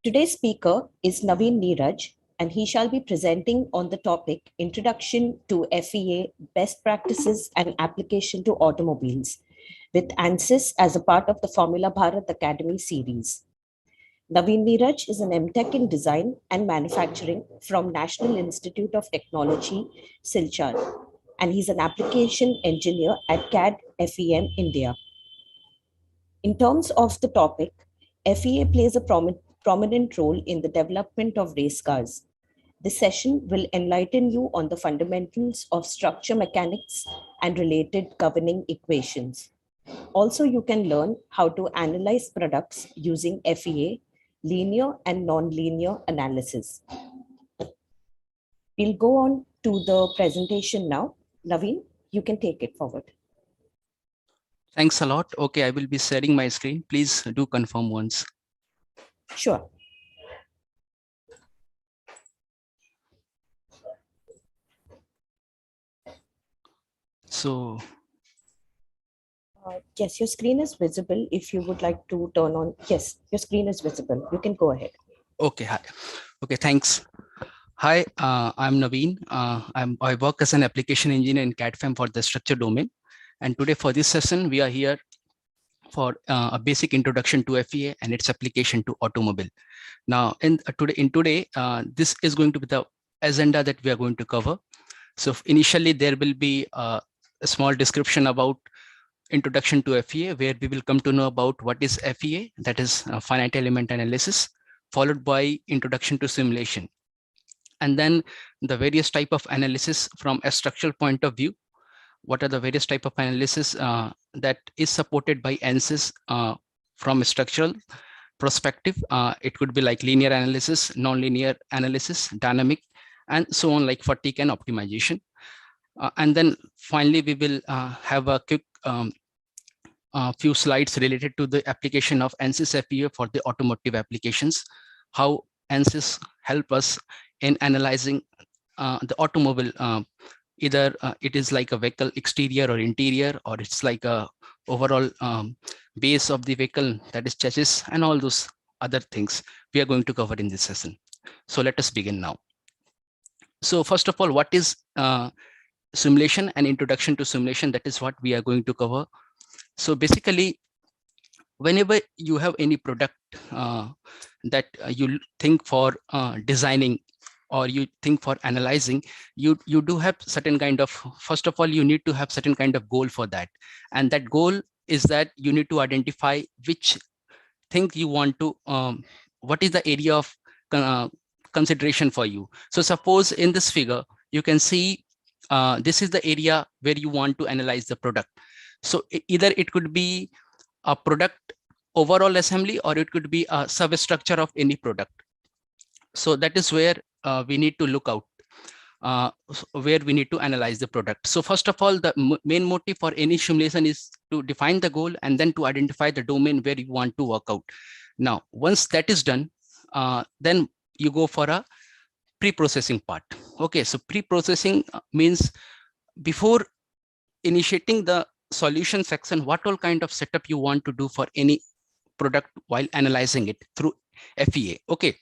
Today's speaker is Navin Niraj, and he shall be presenting on the topic Introduction to FEA Best Practices and Application to Automobiles with Ansys as a part of the Formula Bharat Academy Series. Navin Niraj is an MTech in Design and Manufacturing from National Institute of Technology, Silchar, and he's an application engineer at CAD FEM India. In terms of the topic, FEA plays a prominent role in the development of race cars. This session will enlighten you on the fundamentals of structure mechanics and related governing equations. Also, you can learn how to analyze products using FEA, linear and nonlinear analysis. We'll go on to the presentation now. Navin, you can take it forward. Thanks a lot. Okay, I will be sharing my screen. Please do confirm once. Sure. So, yes, your screen is visible. If you would like to turn on, yes, your screen is visible. You can go ahead. Okay, hi. Okay, thanks. Hi, I'm Naveen. I work as an application engineer in CAD/FEM for the structure domain. And today for this session, we are here for a basic introduction to FEA and its application to automobile. Now, today, this is going to be the agenda that we are going to cover. So initially, there will be a small description about introduction to FEA, where we will come to know about what is FEA, that is finite element analysis, followed by introduction to simulation. And then the various type of analysis from a structural point of view. What are the various type of analysis that is supported by Ansys from a structural perspective? It could be like linear analysis, nonlinear analysis, dynamic, and so on, like fatigue and optimization. And then finally, we will have a quick few slides related to the application of Ansys FEA for the automotive applications, how Ansys help us in analyzing the automobile, either it is like a vehicle exterior or interior, or it's like a overall base of the vehicle, that is chassis, and all those other things we are going to cover in this session. So let us begin now. So first of all, what is simulation and introduction to simulation? That is what we are going to cover. So basically, whenever you have any product that you think for designing or you think for analyzing, you do have certain kind of, first of all, you need to have certain kind of goal for that. And that goal is that you need to identify which thing you want to, what is the area of consideration for you. So suppose in this figure, you can see this is the area where you want to analyze the product. So either it could be a product overall assembly, or it could be a substructure of any product. So that is where we need to look out, where we need to analyze the product. So first of all, the main motive for any simulation is to define the goal and then to identify the domain where you want to work out. Now, once that is done, then you go for a pre-processing part. Okay, so pre-processing means before initiating the solution section, what all kind of setup you want to do for any product while analyzing it through FEA. Okay,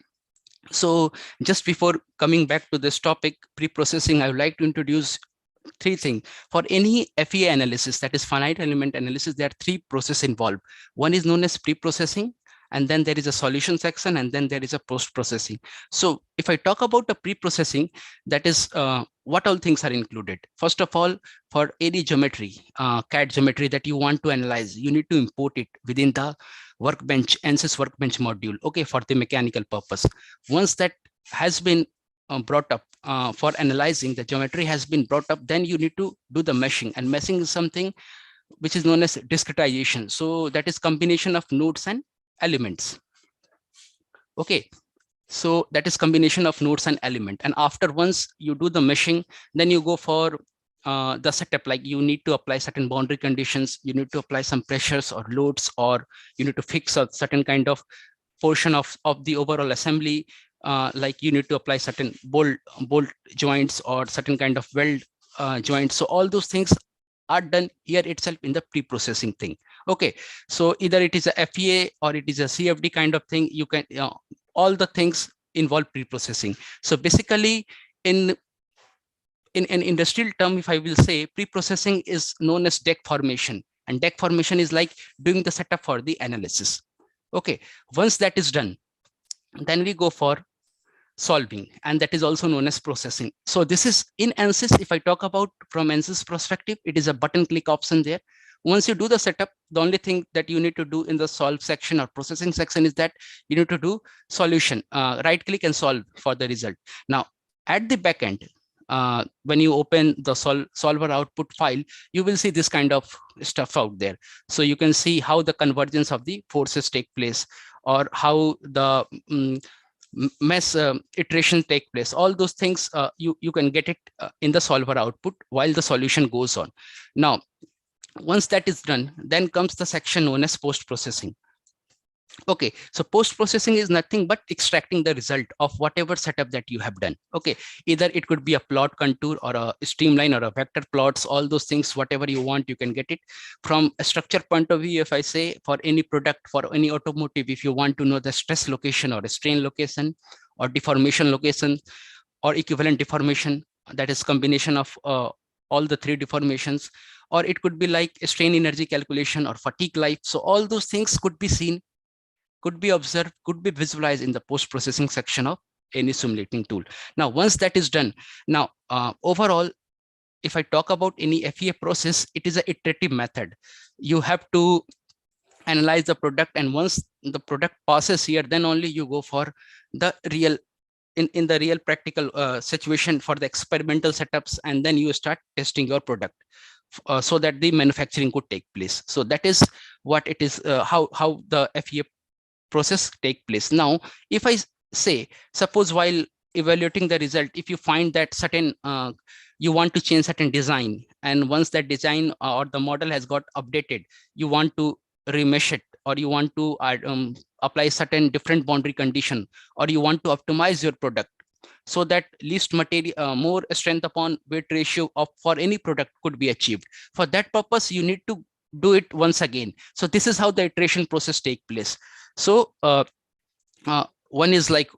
so just before coming back to this topic, pre-processing, I would like to introduce three things. For any FEA analysis, that is finite element analysis, there are three processes involved. One is known as pre-processing, and then there is a solution section, and then there is a post-processing. So if I talk about the pre-processing, that is what all things are included. First of all, for any geometry, CAD geometry that you want to analyze, you need to import it within the workbench, Ansys workbench module, okay, for the mechanical purpose. Once that has been brought up for analyzing, the geometry has been brought up, then you need to do the meshing. And meshing is something which is known as discretization. So that is combination of nodes and elements. Okay, so that is combination of nodes and element. And after once you do the meshing, then you go for the setup, like you need to apply certain boundary conditions, you need to apply some pressures or loads, or you need to fix a certain kind of portion of the overall assembly, like you need to apply certain bolt joints or certain kind of weld joints. So all those things are done here itself in the pre-processing thing. Okay, so either it is a FEA or it is a CFD kind of thing. You can all the things involve pre-processing. So basically, in an industrial term, if I will say, pre-processing is known as deck formation, and deck formation is like doing the setup for the analysis. Okay, once that is done, then we go for solving, and that is also known as processing. So this is in Ansys. If I talk about from Ansys perspective, it is a button click option there. Once you do the setup, the only thing that you need to do in the solve section or processing section is that you need to do solution, right click and solve for the result. Now at the back end, when you open the solver output file, you will see this kind of stuff out there. So you can see how the convergence of the forces take place, or how the mesh iteration take place. All those things you can get it in the solver output while the solution goes on. Now once that is done, then comes the section known as post processing. Okay, so post processing is nothing but extracting the result of whatever setup that you have done. Okay, either it could be a plot contour or a streamline or a vector plots, all those things, whatever you want, you can get it. From a structure point of view, if I say for any product, for any automotive, if you want to know the stress location or a strain location or deformation location or equivalent deformation, that is combination of all the three deformations, or it could be like a strain energy calculation or fatigue life. So all those things could be seen, could be observed, could be visualized in the post-processing section of any simulating tool. Now, once that is done, now overall, if I talk about any FEA process, it is an iterative method. You have to analyze the product, and once the product passes here, then only you go for the real, in the real practical situation for the experimental setups, and then you start testing your product so that the manufacturing could take place. So that is what it is, how the FEA process take place. Now, if I say, suppose while evaluating the result, if you find that certain you want to change certain design, and once that design or the model has got updated, you want to remesh it, or you want to apply certain different boundary condition, or you want to optimize your product so that least material, more strength upon weight ratio of for any product could be achieved. For that purpose, you need to do it once again. So this is how the iteration process take place. So one is like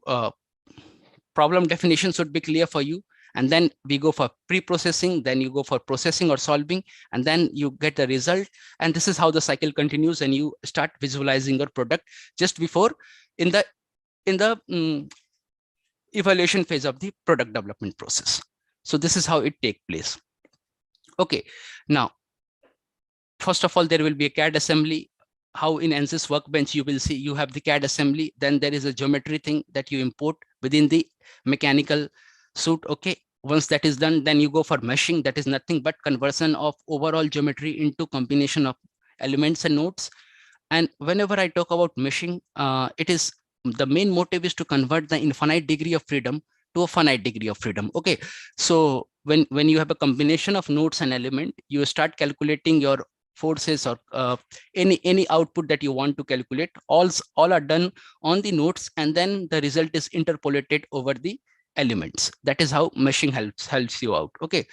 problem definition should be clear for you, and then we go for pre-processing, then you go for processing or solving, and then you get the result. And this is how the cycle continues, and you start visualizing your product just before in the evaluation phase of the product development process. So this is how it take place. Okay, now first of all, there will be a CAD assembly. How in Ansys workbench you will see you have the CAD assembly, then there is a geometry thing that you import within the mechanical suit. Okay, once that is done, then you go for meshing. That is nothing but conversion of overall geometry into combination of elements and nodes. And whenever I talk about meshing, it is the main motive is to convert the infinite degree of freedom to a finite degree of freedom. Okay, so when you have a combination of nodes and element, you start calculating your forces or any output that you want to calculate. All are done on the nodes, and then the result is interpolated over the elements. That is how meshing helps you out. Okay,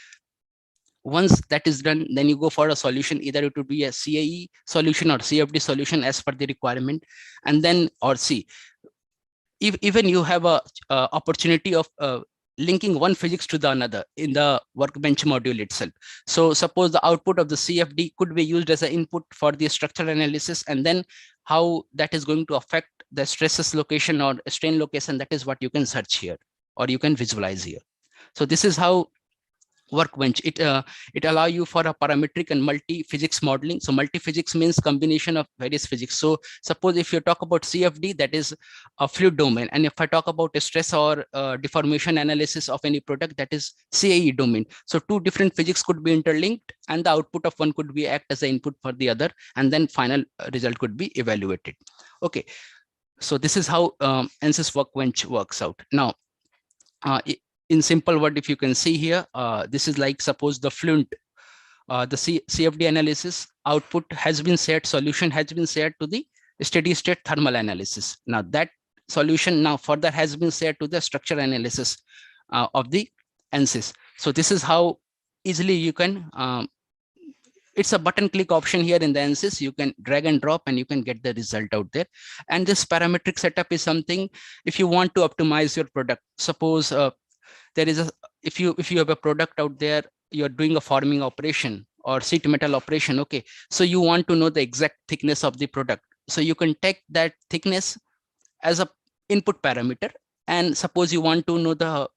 once that is done, then you go for a solution. Either it would be a CAE solution or CFD solution as per the requirement. And then, or see, if even you have a opportunity of linking one physics to the another in the workbench module itself. So suppose the output of the CFD could be used as an input for the structural analysis, and then how that is going to affect the stresses location or strain location, that is what you can search here or you can visualize here. So this is how workbench it allow you for a parametric and multi-physics modeling. So multi-physics means combination of various physics. So suppose if you talk about CFD, that is a fluid domain, and if I talk about a stress or deformation analysis of any product, that is CAE domain. So two different physics could be interlinked, and the output of one could be act as an input for the other, and then final result could be evaluated. Okay, so this is how Ansys workbench works out. Now in simple word, if you can see here, this is like suppose the fluent, the CFD analysis output has been set, solution has been set to the steady state thermal analysis. Now that solution now further has been set to the structure analysis of the Ansys. So this is how easily you can it's a button click option here in the Ansys. You can drag and drop and you can get the result out there. And this parametric setup is something, if you want to optimize your product, suppose there is a, if you have a product out there, you're doing a forming operation or sheet metal operation. Okay, so you want to know the exact thickness of the product. So you can take that thickness as a input parameter, and suppose you want to know the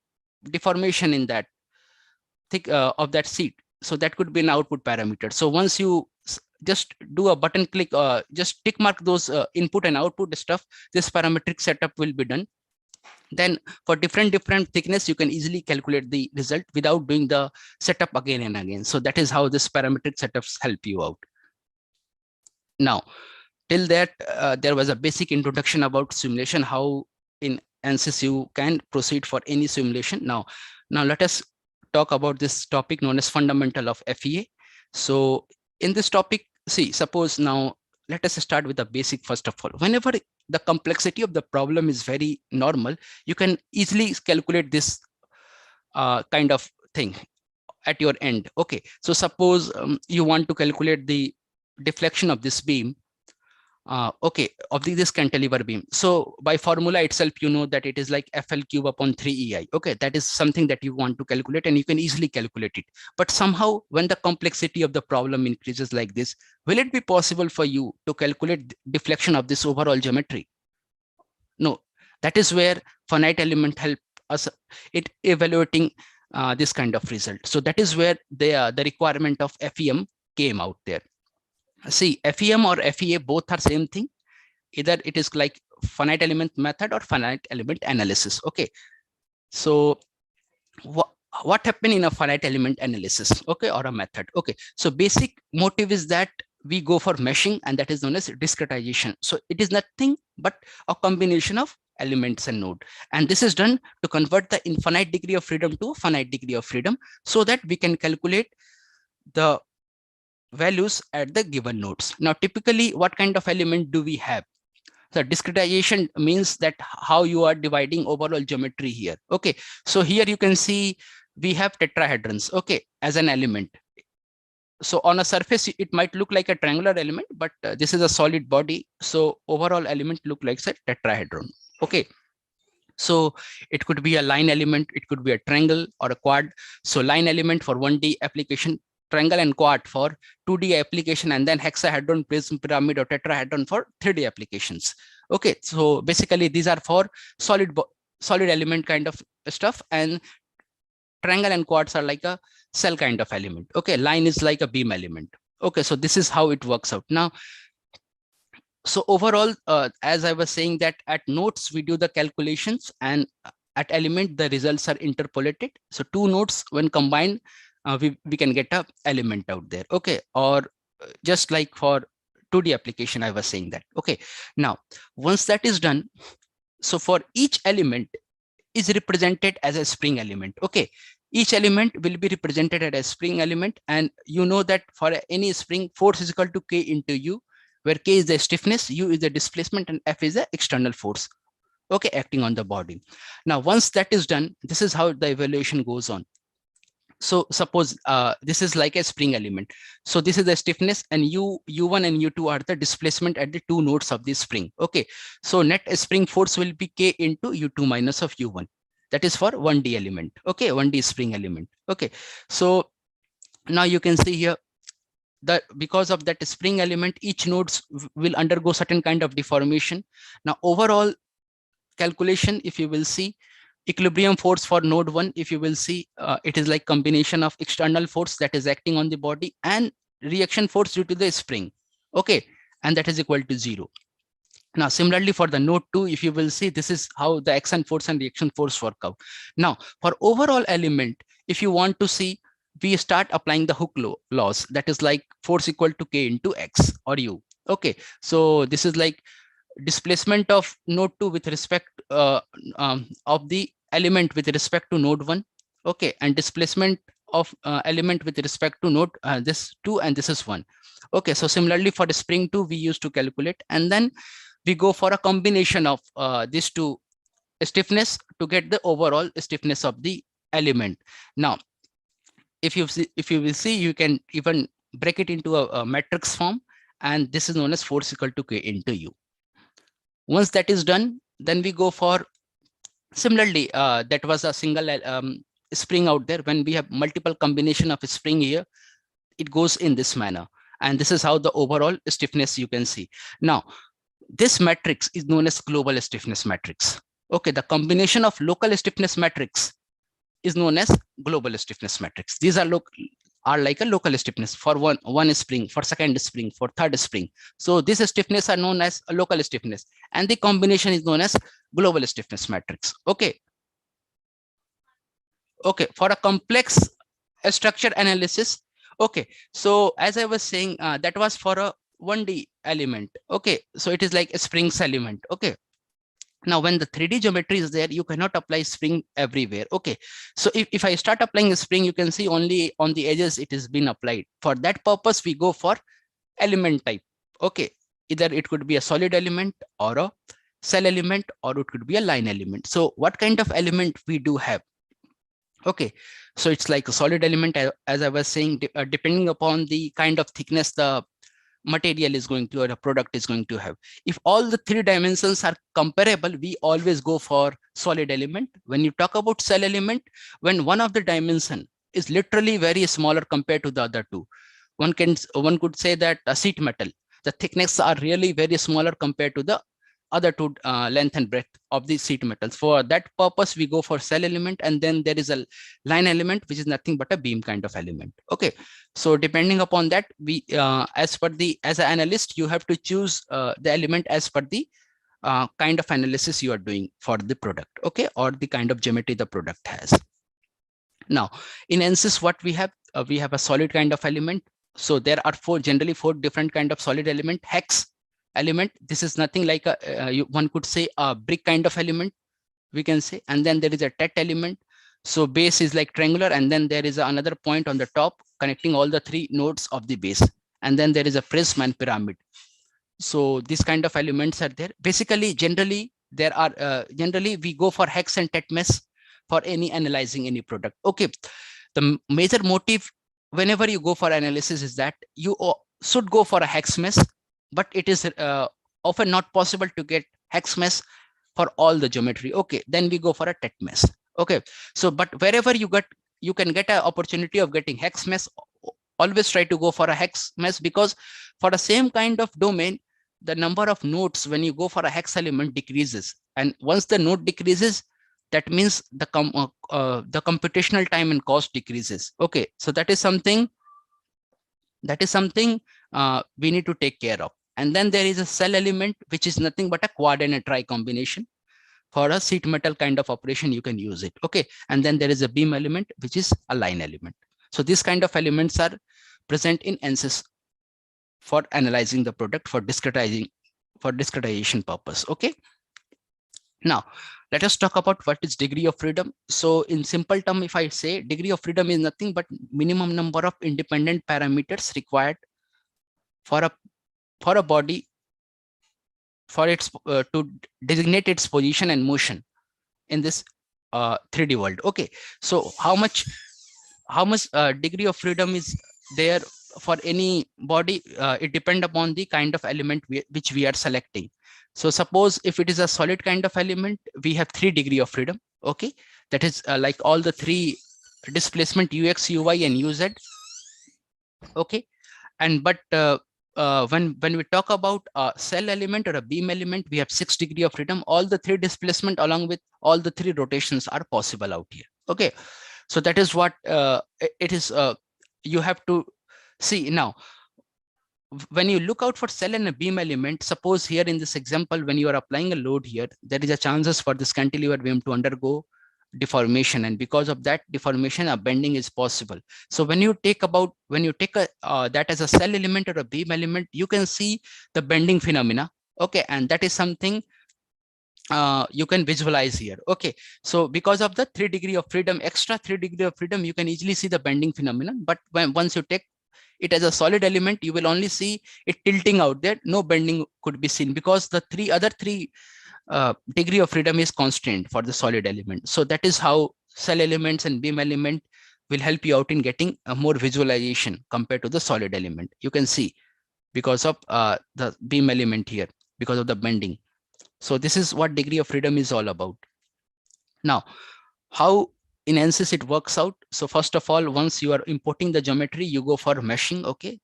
deformation in that thick of that sheet, so that could be an output parameter. So once you just do a button click, just tick mark those input and output stuff, this parametric setup will be done. Then for different thickness, you can easily calculate the result without doing the setup again and again. So that is how this parametric setups help you out. Now, till that, there was a basic introduction about simulation, how in Ansys you can proceed for any simulation. Now let us talk about this topic known as fundamental of FEA. So in this topic, see, suppose now let us start with the basic first of all. Whenever the complexity of the problem is very normal, you can easily calculate this kind of thing at your end. Okay, so suppose you want to calculate the deflection of this beam, okay, of this cantilever beam. So by formula itself, you know that it is like FL cube upon 3EI. Okay, that is something that you want to calculate and you can easily calculate it. But somehow when the complexity of the problem increases like this, will it be possible for you to calculate deflection of this overall geometry? No, that is where finite element help us it evaluating this kind of result. So that is where the requirement of FEM came out there. See, FEM or FEA both are same thing. Either it is like finite element method or finite element analysis. Okay, so what happened in a finite element analysis, okay, or a method? Okay, so basic motive is that we go for meshing, and that is known as discretization. So it is nothing but a combination of elements and node, and this is done to convert the infinite degree of freedom to a finite degree of freedom, so that we can calculate the values at the given nodes. Now typically what kind of element do we have? So discretization means that how you are dividing overall geometry here. Okay, so here you can see we have tetrahedrons, okay, as an element. So on a surface it might look like a triangular element, but this is a solid body, so overall element look like a tetrahedron. Okay, so it could be a line element, it could be a triangle or a quad. So line element for 1D application, triangle and quad for 2D application, and then hexahedron, prism, pyramid, or tetrahedron for 3D applications. Okay, so basically these are for solid element kind of stuff, and triangle and quads are like a cell kind of element. Okay, line is like a beam element. Okay, so this is how it works out. Now, so overall, as I was saying, that at nodes we do the calculations, and at element the results are interpolated. So two nodes when combined, we can get a element out there. Okay, or just like for 2D application, I was saying that. Okay, now once that is done, so for each element is represented as a spring element. Okay, each element will be represented as a spring element, and you know that for any spring, force is equal to K into U, where K is the stiffness, U is the displacement, and F is the external force, okay, acting on the body. Now once that is done, this is how the evaluation goes on. So suppose this is like a spring element. So this is the stiffness, and U1 and U2 are the displacement at the two nodes of the spring. Okay, so net spring force will be K into U2 minus of U1. That is for 1D element. Okay, 1D spring element. Okay, so now you can see here that because of that spring element, each nodes will undergo certain kind of deformation. Now overall calculation, if you will see, equilibrium force for node 1, if you will see, it is like combination of external force that is acting on the body and reaction force due to the spring. Okay, and that is equal to 0. Now similarly for the node 2, if you will see, this is how the action force and reaction force work out. Now for overall element, if you want to see, we start applying the Hooke laws, that is like force equal to K into X or U. Okay, so this is like displacement of node 2 with respect of the element with respect to node 1. Okay, and displacement of element with respect to node this 2, and this is 1. Okay, so similarly for the spring 2, we used to calculate, and then we go for a combination of these two stiffness to get the overall stiffness of the element. Now if you will see, you can even break it into a matrix form, and this is known as force equal to K into U. Once that is done, then we go for, similarly, that was a single spring out there. When we have multiple combination of a spring here, it goes in this manner. And this is how the overall stiffness you can see. Now, this matrix is known as global stiffness matrix. Okay, the combination of local stiffness matrix is known as global stiffness matrix. These are like a local stiffness for one spring, for second spring, for third spring. So this stiffness are known as a local stiffness, and the combination is known as global stiffness matrix. Okay. Okay, for a complex structure analysis. Okay, so as I was saying, that was for a 1D element. Okay, so it is like a springs element. Okay, now when the 3D geometry is there, you cannot apply spring everywhere. Okay, so if I start applying a spring, you can see only on the edges it has been applied. For that purpose, we go for element type. Okay, either it could be a solid element or a cell element, or it could be a line element. So what kind of element we do have? Okay, so it's like a solid element, as I was saying, depending upon the kind of thickness the material is going to, or a product is going to have. If all the 3 dimensions are comparable, we always go for solid element. When you talk about cell element, when one of the dimension is literally very smaller compared to the other 2, one could say that a sheet metal, the thickness are really very smaller compared to the other 2 length and breadth of the sheet metals. For that purpose, we go for cell element, and then there is a line element, which is nothing but a beam kind of element. Okay, so depending upon that, we as an analyst, you have to choose the element as per the kind of analysis you are doing for the product. Okay, or the kind of geometry the product has. Now in Ansys, what we have a solid kind of element. So there are generally four different kind of solid element. Hex element, this is nothing like a one could say a brick kind of element, we can say. And then there is a tet element. So base is like triangular, and then there is another point on the top connecting all the 3 nodes of the base, and then there is a prism and pyramid. So these kind of elements are there. Basically, generally there are generally we go for hex and tet mesh for any analyzing any product. Okay, the major motive whenever you go for analysis is that you should go for a hex mesh, but it is often not possible to get hex mesh for all the geometry. Okay, then we go for a tet mesh. Okay, so but wherever you can get an opportunity of getting hex mesh, always try to go for a hex mesh, because for the same kind of domain, the number of nodes when you go for a hex element decreases, and once the node decreases, that means the computational time and cost decreases. Okay, so that is something we need to take care of. And then there is a cell element, which is nothing but a quad and a tri combination. For a sheet metal kind of operation, you can use it. Okay, and then there is a beam element, which is a line element. So these kind of elements are present in Ansys for analyzing the product for discretization purpose. Okay, now let us talk about what is degree of freedom. So in simple term, if I say degree of freedom is nothing but minimum number of independent parameters required for a body for its to designate its position and motion in this 3D world. Okay, so how much degree of freedom is there for any body? It depends upon the kind of element which we are selecting. So suppose if it is a solid kind of element, we have 3 degree of freedom. Okay, that is like all the 3 displacement ux, uy, and uz. Okay, and but when we talk about a cell element or a beam element, we have 6 degree of freedom. All the 3 displacement along with all the 3 rotations are possible out here. Okay, so that is what it is. You have to see now. When you look out for cell and a beam element, suppose here in this example, when you are applying a load here, there is a chances for this cantilever beam to undergo deformation, and because of that deformation, a bending is possible. So when you take that as a cell element or a beam element, you can see the bending phenomena. Okay, and that is something you can visualize here. Okay, so because of the 3 degree of freedom, extra 3 degree of freedom, you can easily see the bending phenomenon. But once you take it as a solid element, you will only see it tilting out there. No bending could be seen because the other three degree of freedom is constant for the solid element. So that is how cell elements and beam element will help you out in getting a more visualization compared to the solid element. You can see because of the beam element here, because of the bending. So this is what degree of freedom is all about. Now, how in Ansys it works out? So first of all, once you are importing the geometry, you go for meshing. Okay.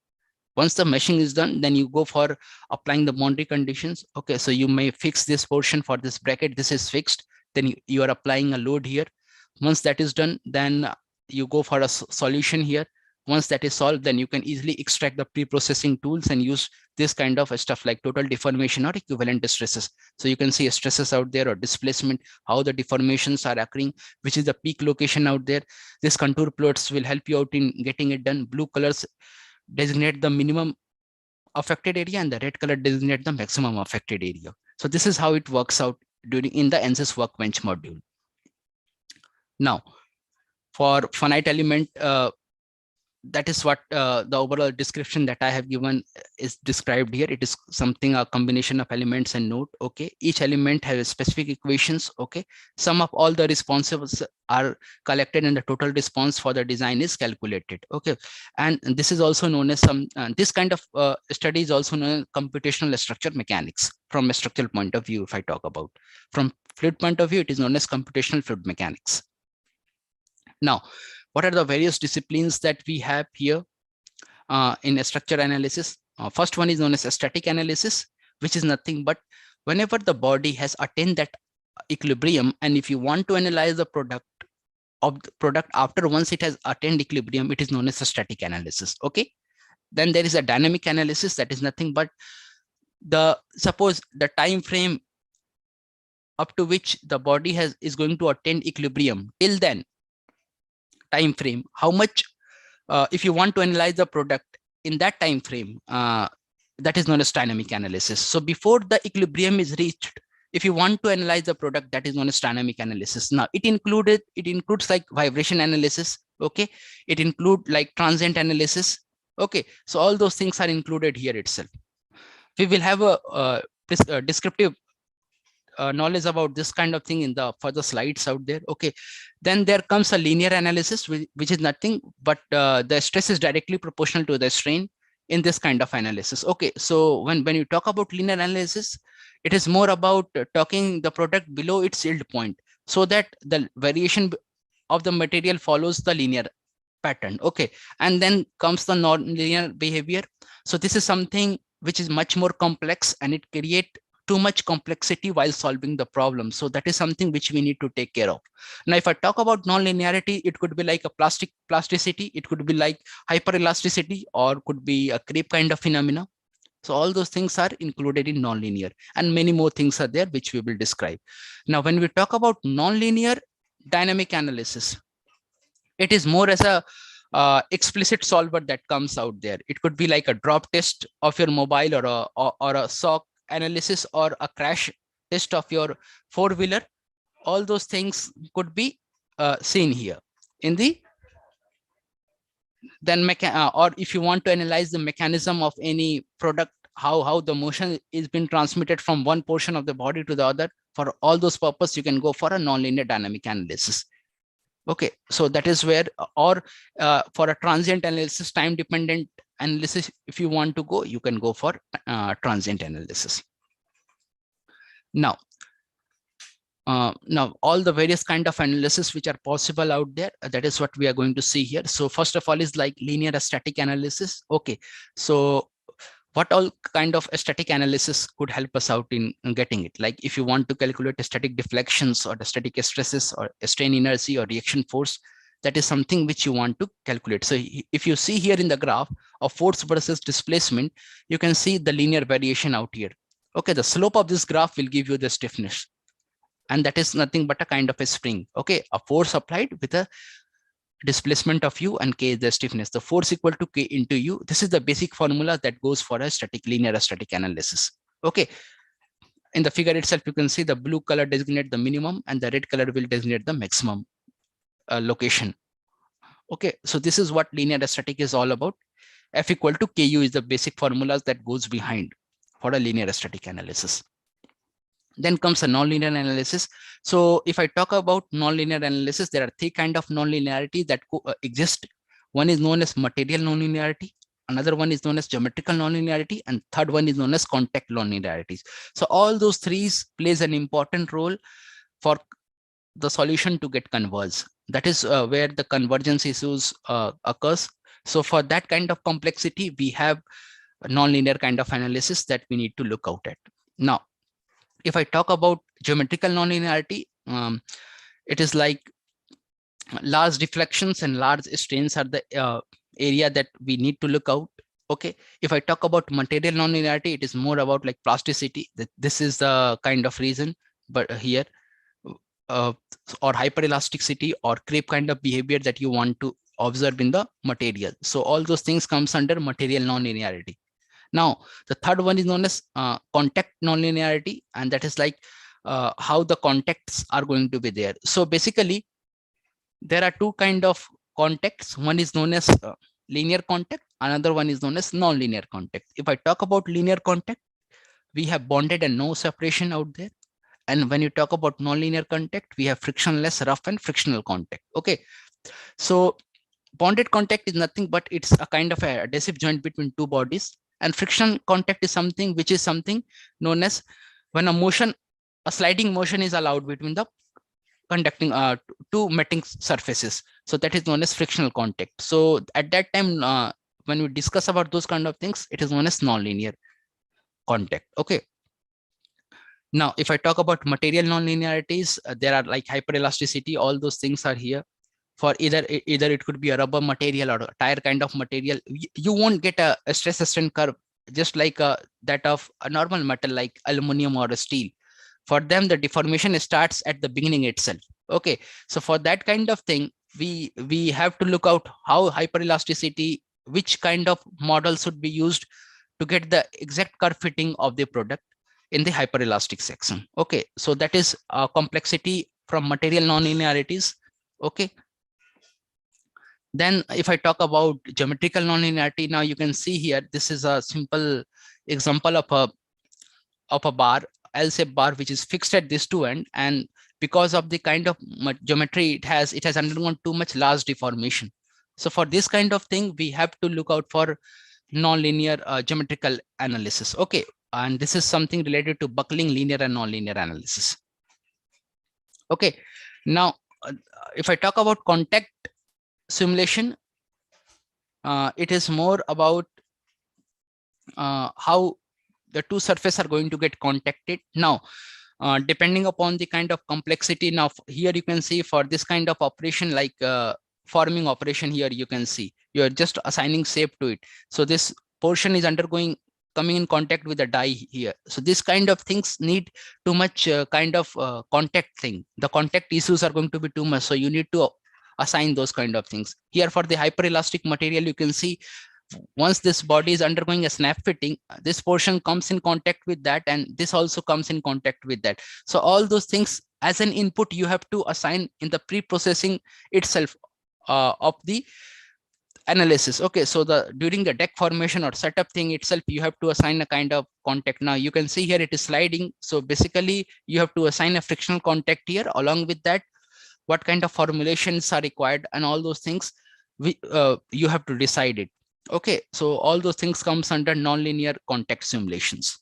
Once the meshing is done, then you go for applying the boundary conditions. Okay. So you may fix this portion for this bracket. This is fixed. Then you are applying a load here. Once that is done, then you go for a solution here. Once that is solved, then you can easily extract the pre-processing tools and use this kind of stuff like total deformation or equivalent stresses. So you can see stresses out there or displacement, how the deformations are occurring, which is the peak location out there. This contour plots will help you out in getting it done. Blue colors designate the minimum affected area and the red color designate the maximum affected area. So this is how it works out in the Ansys workbench module. Now, for finite element, that is what the overall description that I have given is described here. It is something, a combination of elements and node. Okay, each element has specific equations. Okay, sum of all the responses are collected and the total response for the design is calculated. Okay, and this is also known as this kind of study is also known as computational structure mechanics from a structural point of view. If I talk about from fluid point of view, it is known as computational fluid mechanics. Now, what are the various disciplines that we have here in a structure analysis? First one is known as a static analysis, which is nothing but whenever the body has attained that equilibrium, and if you want to analyze the product after once it has attained equilibrium, it is known as a static analysis. Okay. Then there is a dynamic analysis, that is nothing but suppose the time frame up to which the body is going to attain equilibrium. Till then time frame, how much if you want to analyze the product in that time frame, that is known as dynamic analysis. So before the equilibrium is reached, if you want to analyze the product, that is known as dynamic analysis. Now it includes like vibration analysis. Okay, it includes like transient analysis. Okay, so all those things are included here itself. We will have a descriptive knowledge about this kind of thing in the further slides out there. Okay, then there comes a linear analysis, which is nothing but the stress is directly proportional to the strain in this kind of analysis. Okay, so when you talk about linear analysis, it is more about talking the product below its yield point, so that the variation of the material follows the linear pattern. Okay, and then comes the non-linear behavior. So this is something which is much more complex, and it creates too much complexity while solving the problem. So that is something which we need to take care of. Now, if I talk about non-linearity, it could be like a plasticity, it could be like hyperelasticity, or could be a creep kind of phenomena. So all those things are included in non-linear, and many more things are there which we will describe. Now, when we talk about non-linear dynamic analysis, it is more as a explicit solver that comes out there. It could be like a drop test of your mobile, or a SOC analysis, or a crash test of your four-wheeler. All those things could be seen here in the then or if you want to analyze the mechanism of any product, how the motion is being transmitted from one portion of the body to the other, for all those purposes you can go for a nonlinear dynamic analysis. Okay, so that is where, or for a transient analysis, time dependent analysis, if you want to go, you can go for transient analysis. Now all the various kind of analysis which are possible out there, that is what we are going to see here. So first of all is like linear static analysis. Okay, so what all kind of static analysis could help us out in getting it? Like if you want to calculate static deflections, or the static stresses, or strain inertia, or reaction force, that is something which you want to calculate. So if you see here in the graph of force versus displacement, you can see the linear variation out here. Okay, the slope of this graph will give you the stiffness, and that is nothing but a kind of a spring. Okay, a force applied with a displacement of u, and k is the stiffness. The force equal to k into u. This is the basic formula that goes for a linear static analysis. Okay, in the figure itself, you can see the blue color designate the minimum, and the red color will designate the maximum location. Okay, so this is what linear static is all about. F equal to ku is the basic formulas that goes behind for a linear static analysis. Then comes a nonlinear analysis. So if I talk about nonlinear analysis, there are three kinds of nonlinearity that exist. One is known as material nonlinearity, another one is known as geometrical nonlinearity, and third one is known as contact nonlinearities. So all those three plays an important role for the solution to get converged. That is where the convergence issues occurs. So for that kind of complexity, we have a nonlinear kind of analysis that we need to look out at. Now, if I talk about geometrical nonlinearity, it is like large deflections and large strains are the area that we need to look out. Okay, if I talk about material nonlinearity, it is more about like plasticity. This is the kind of reason, but here or hyperelasticity or creep kind of behavior that you want to observe in the material. So all those things comes under material nonlinearity. Now, the third one is known as contact nonlinearity, and that is like how the contacts are going to be there. So basically, there are two kind of contacts. One is known as linear contact, another one is known as nonlinear contact. If I talk about linear contact, we have bonded and no separation out there. And when you talk about nonlinear contact, we have frictionless, rough, and frictional contact. Okay, so bonded contact is nothing but it's a kind of a adhesive joint between two bodies. And friction contact is something which is something known as when a sliding motion is allowed between the conducting two meeting surfaces. So that is known as frictional contact. So at that time, when we discuss about those kind of things, it is known as nonlinear contact. Okay. Now, if I talk about material nonlinearities, there are like hyperelasticity. All those things are here. For either it could be a rubber material or a tire kind of material. You won't get a stress strain curve just like that of a normal metal like aluminum or steel. For them, the deformation starts at the beginning itself. Okay, so for that kind of thing, we have to look out how hyperelasticity, which kind of model should be used to get the exact curve fitting of the product in the hyperelastic section. Okay, so that is complexity from material nonlinearities. Okay. Then if I talk about geometrical nonlinearity, now you can see here, this is a simple example of a bar, L-shaped bar, which is fixed at this two end. And because of the kind of geometry it has undergone too much large deformation. So for this kind of thing, we have to look out for nonlinear geometrical analysis. Okay, and this is something related to buckling, linear and nonlinear analysis. Okay, now if I talk about contact simulation, it is more about how the two surfaces are going to get contacted. Now, depending upon the kind of complexity, now here you can see for this kind of operation, like forming operation, here you can see you are just assigning shape to it. So this portion is coming in contact with the die here. So this kind of things need too much kind of contact thing. The contact issues are going to be too much. So you need to assign those kind of things. Here for the hyperelastic material, you can see once this body is undergoing a snap fitting, this portion comes in contact with that, and this also comes in contact with that. So all those things as an input you have to assign in the pre-processing itself of the analysis. Okay, so during the deck formation or setup thing itself, you have to assign a kind of contact. Now you can see here it is sliding. So basically you have to assign a frictional contact here. Along with that, what kind of formulations are required and all those things, you have to decide it. Okay, so all those things comes under nonlinear contact simulations.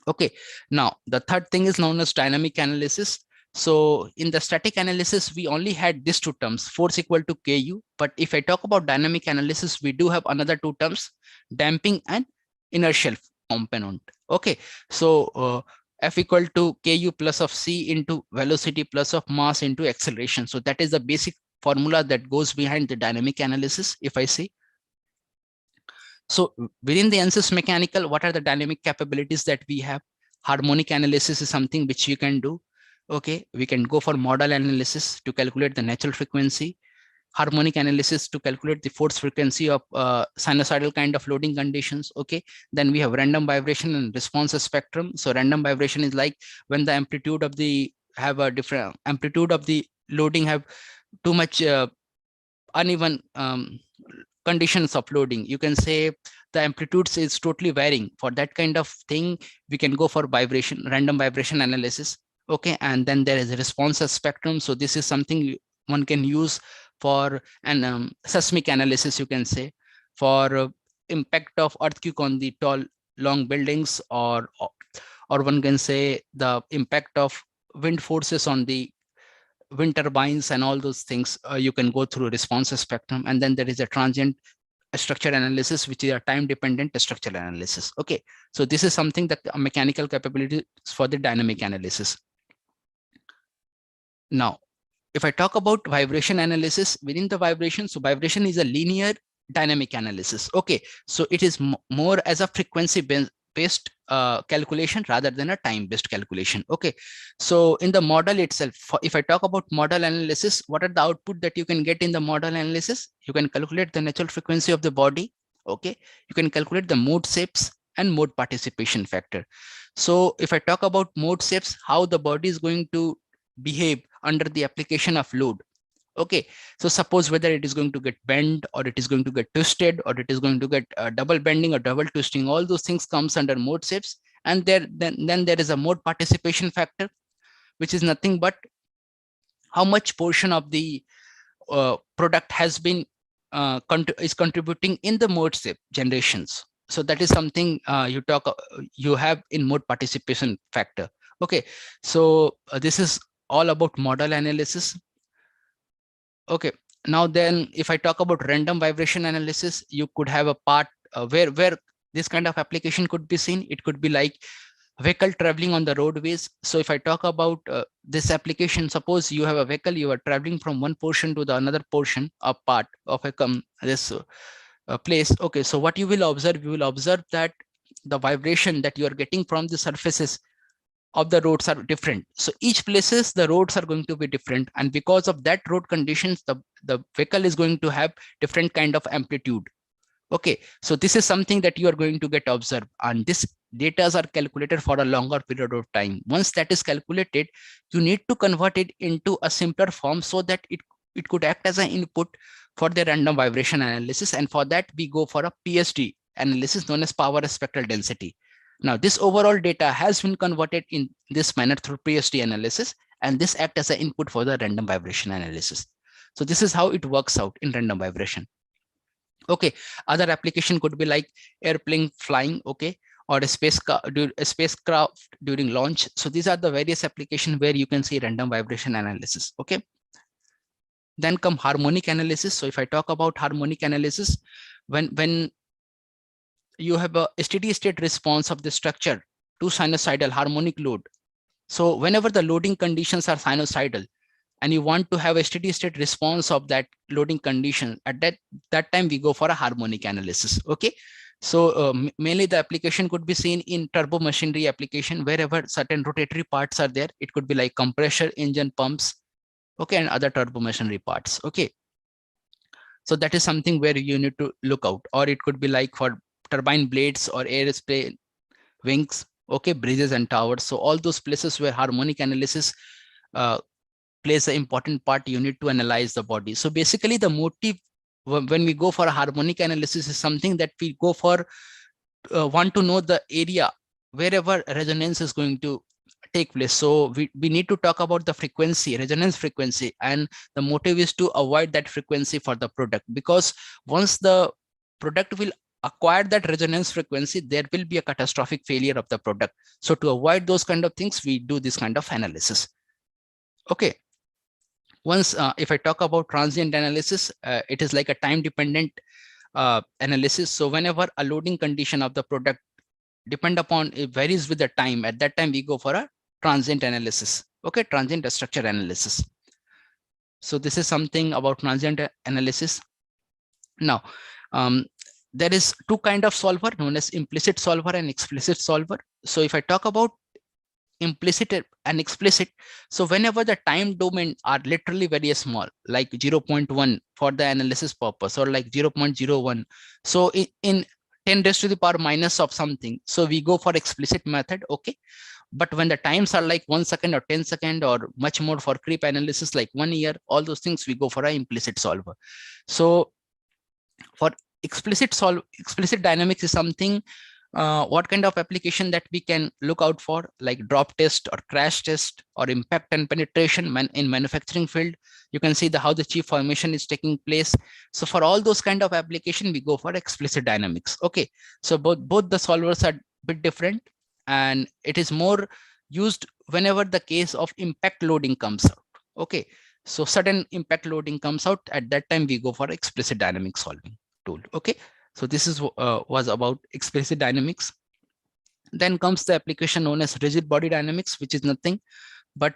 Okay, now the third thing is known as dynamic analysis. So in the static analysis, we only had these two terms, force equal to Ku. But if I talk about dynamic analysis, we do have another two terms, damping and inertial component. Okay, so F equal to Ku plus of C into velocity plus of mass into acceleration. So that is the basic formula that goes behind the dynamic analysis, if I say. So within the Ansys mechanical, what are the dynamic capabilities that we have? Harmonic analysis is something which you can do. Okay, we can go for modal analysis to calculate the natural frequency, harmonic analysis to calculate the force frequency of sinusoidal kind of loading conditions. Okay, then we have random vibration and response spectrum. So random vibration is like when the amplitude of the have a different amplitude of the loading have too much uneven conditions of loading. You can say the amplitudes is totally varying. For that kind of thing, we can go for random vibration analysis. Okay, and then there is a response spectrum. So this is something one can use for an seismic analysis, you can say, for impact of earthquake on the tall, long buildings, or one can say the impact of wind forces on the wind turbines and all those things. You can go through response spectrum, and then there is a transient structure analysis, which is a time dependent structural analysis. Okay, so this is something that mechanical capabilities for the dynamic analysis. Now, if I talk about vibration analysis, within the vibration, so vibration is a linear dynamic analysis. Okay, so it is more as a frequency based calculation rather than a time based calculation. Okay, so in the model itself, if I talk about model analysis, what are the output that you can get in the model analysis? You can calculate the natural frequency of the body. Okay, you can calculate the mode shapes and mode participation factor. So if I talk about mode shapes, how the body is going to behave under the application of load. Okay, so suppose whether it is going to get bent, or it is going to get twisted, or it is going to get double bending or double twisting, all those things comes under mode shapes. And then there is a mode participation factor, which is nothing but how much portion of the product has been is contributing in the mode shape generations. So that is something you have in mode participation factor. Okay, so this is all about model analysis. Okay, now then if I talk about random vibration analysis, you could have a part where this kind of application could be seen. It could be like vehicle traveling on the roadways. So if I talk about this application, suppose you have a vehicle, you are traveling from one portion to the another portion, a part of this place. Okay, so what you will observe, that the vibration that you are getting from the surfaces of the roads are different. So each places the roads are going to be different, and because of that road conditions, the vehicle is going to have different kind of amplitude. Okay, so this is something that you are going to get observed, and this data are calculated for a longer period of time. Once that is calculated, you need to convert it into a simpler form so that it could act as an input for the random vibration analysis. And for that we go for a PSD analysis known as power spectral density. Now, this overall data has been converted in this manner through PSD analysis, and this acts as an input for the random vibration analysis. So this is how it works out in random vibration. Okay, other application could be like airplane flying, okay, or a spacecraft during launch. So these are the various applications where you can see random vibration analysis. Okay, then come harmonic analysis. So if I talk about harmonic analysis, when you have a steady state response of the structure to sinusoidal harmonic load. So whenever the loading conditions are sinusoidal and you want to have a steady state response of that loading condition, at that time we go for a harmonic analysis. Okay, so mainly the application could be seen in turbo machinery application, wherever certain rotatory parts are there. It could be like compressor, engine, pumps, okay, and other turbo machinery parts. Okay, so that is something where you need to look out. Or it could be like for turbine blades or aerospace wings, okay, bridges and towers. So all those places where harmonic analysis plays an important part, you need to analyze the body. So basically the motive when we go for a harmonic analysis is something that we go for want to know the area wherever resonance is going to take place. So we need to talk about the frequency, resonance frequency, and the motive is to avoid that frequency for the product, because once the product will acquire that resonance frequency, there will be a catastrophic failure of the product. So to avoid those kind of things, we do this kind of analysis. Okay, once if I talk about transient analysis, it is like a time dependent analysis. So whenever a loading condition of the product depend upon, it varies with the time, at that time we go for a transient analysis. Okay, transient structure analysis. So this is something about transient analysis. Now there is two kind of solver known as implicit solver and explicit solver. So if I talk about implicit and explicit, so whenever the time domain are literally very small, like 0.1 for the analysis purpose, or like 0.01, so in 10 raised to the power minus of something, so we go for explicit method. Okay, but when the times are like 1 second or 10 second or much more for creep analysis like 1 year, all those things we go for an implicit solver. So for explicit dynamics is something, what kind of application that we can look out for, like drop test or crash test or impact and penetration in manufacturing field. You can see how the chip formation is taking place. So for all those kind of application, we go for explicit dynamics. Okay, so both the solvers are a bit different, and it is more used whenever the case of impact loading comes out. Okay, so sudden impact loading comes out, at that time we go for explicit dynamic solving tool. Okay, so this is was about explicit dynamics. Then comes the application known as rigid body dynamics, which is nothing but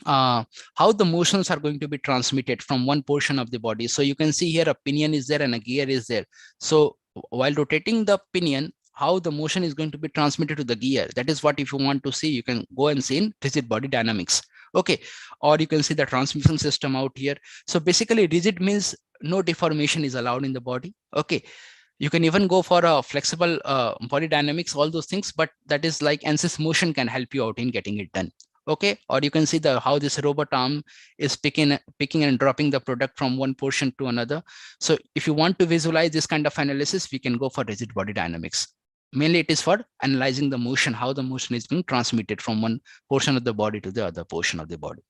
how the motions are going to be transmitted from one portion of the body. So you can see here a pinion is there and a gear is there. So while rotating the pinion, how the motion is going to be transmitted to the gear, that is what, if you want to see, you can go and see in rigid body dynamics. Okay, or you can see the transmission system out here. So basically rigid means no deformation is allowed in the body. Okay, you can even go for a flexible body dynamics, all those things, but that is like Ansys motion can help you out in getting it done. Okay, or you can see how this robot arm is picking and dropping the product from one portion to another. So if you want to visualize this kind of analysis, we can go for rigid body dynamics. Mainly it is for analyzing the motion, how the motion is being transmitted from one portion of the body to the other portion of the body.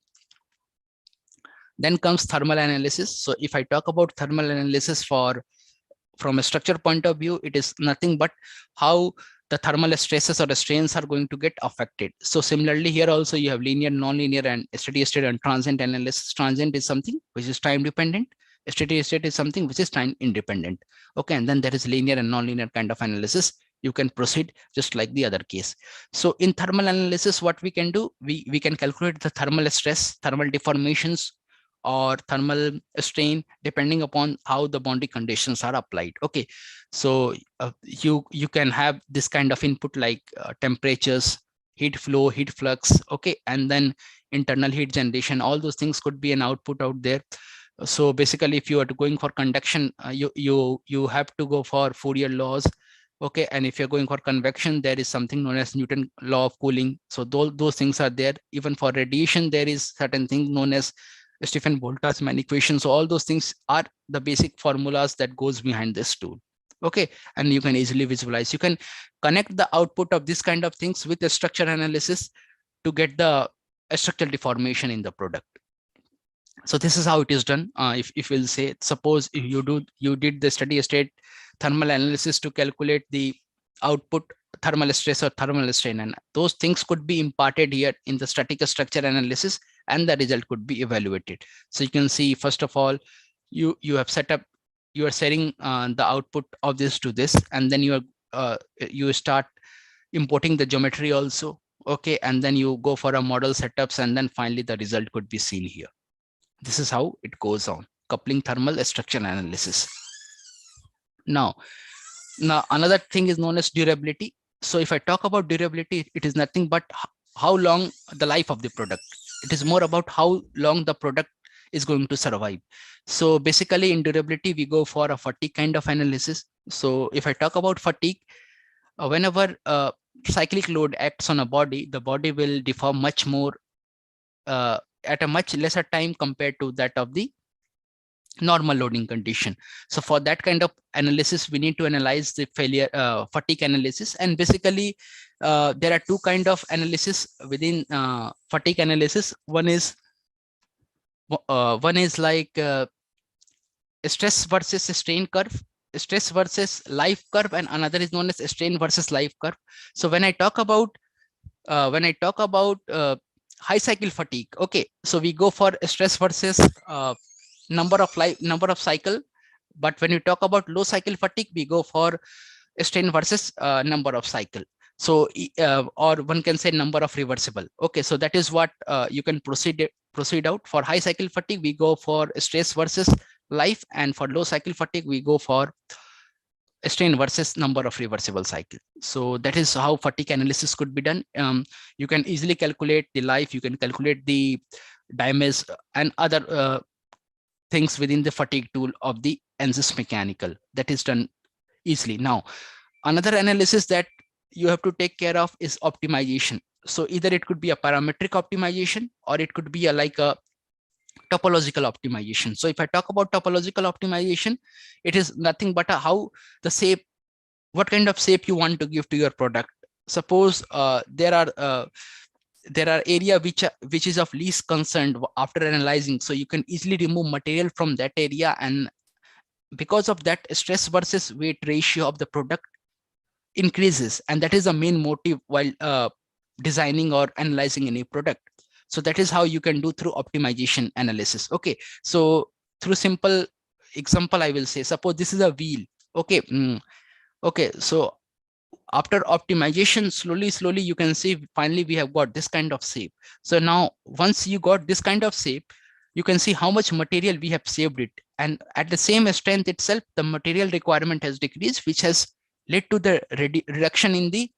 Then comes thermal analysis. So if I talk about thermal analysis from a structure point of view, it is nothing but how the thermal stresses or the strains are going to get affected. So similarly here also you have linear, nonlinear, and steady state and transient analysis. Transient is something which is time dependent. Steady state is something which is time independent. Okay, and then there is linear and nonlinear kind of analysis. You can proceed just like the other case. So in thermal analysis, what we can do, we can calculate the thermal stress, thermal deformations, or thermal strain, depending upon how the boundary conditions are applied. Okay, so you can have this kind of input like temperatures, heat flow, heat flux. Okay, and then internal heat generation. All those things could be an output out there. So basically, if you are going for conduction, you have to go for Fourier laws. Okay, and if you're going for convection, there is something known as Newton law of cooling. So those things are there. Even for radiation, there is certain things known as Stephen Boltzmann equation. So all those things are the basic formulas that goes behind this tool. Okay, and you can easily visualize. You can connect the output of this kind of things with a structure analysis to get the structural deformation in the product. So this is how it is done. If we'll say, suppose if you did the steady state thermal analysis to calculate the output thermal stress or thermal strain, and those things could be imparted here in the static structure analysis, and the result could be evaluated. So you can see, first of all, you have set up, you are setting the output of this to this, and then you start importing the geometry also. Okay, and then you go for a model setups, and then finally the result could be seen here. This is how it goes on, coupling thermal structural analysis. Now another thing is known as durability. So if I talk about durability, it is nothing but how long the life of the product. It is more about how long the product is going to survive. So basically in durability, we go for a fatigue kind of analysis. So if I talk about fatigue, whenever cyclic load acts on a body, the body will deform much more at a much lesser time compared to that of the normal loading condition. So for that kind of analysis, we need to analyze the failure fatigue analysis. And basically there are two kind of analysis within fatigue analysis. One is like stress versus strain curve, stress versus life curve, and another is known as strain versus life curve. So when I talk about high cycle fatigue, okay, so we go for stress versus number of cycle. But when you talk about low cycle fatigue, we go for strain versus number of cycle. So or one can say number of reversible. Okay, so that is what you can proceed out. For high cycle fatigue, we go for stress versus life, and for low cycle fatigue, we go for strain versus number of reversible cycle. So that is how fatigue analysis could be done. You can easily calculate the life, you can calculate the damage and other things within the fatigue tool of the Ansys mechanical. That is done easily. Now another analysis that you have to take care of is optimization. So either it could be a parametric optimization, or it could be like a topological optimization. So if I talk about topological optimization, it is nothing but how the shape, what kind of shape you want to give to your product. Suppose there are area which is of least concern after analyzing, so you can easily remove material from that area, and because of that, stress versus weight ratio of the product increases, and that is the main motive while designing or analyzing any product. So that is how you can do through optimization analysis. Okay, so through simple example, I will say, suppose this is a wheel. Okay, okay, so after optimization, slowly you can see finally we have got this kind of shape. So now once you got this kind of shape, you can see how much material we have saved it, and at the same strength itself, the material requirement has decreased, which has led to the reduction in the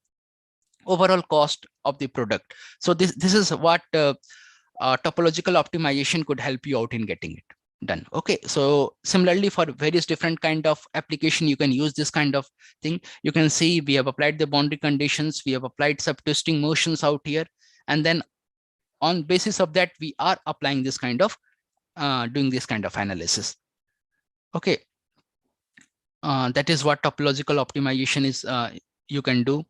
overall cost of the product. So this is what topological optimization could help you out in getting it done. Okay, so similarly for various different kind of application, you can use this kind of thing. You can see we have applied the boundary conditions, we have applied subtwisting motions out here, and then on basis of that, we are applying this kind of doing this kind of analysis. Okay, that is what topological optimization is you can do.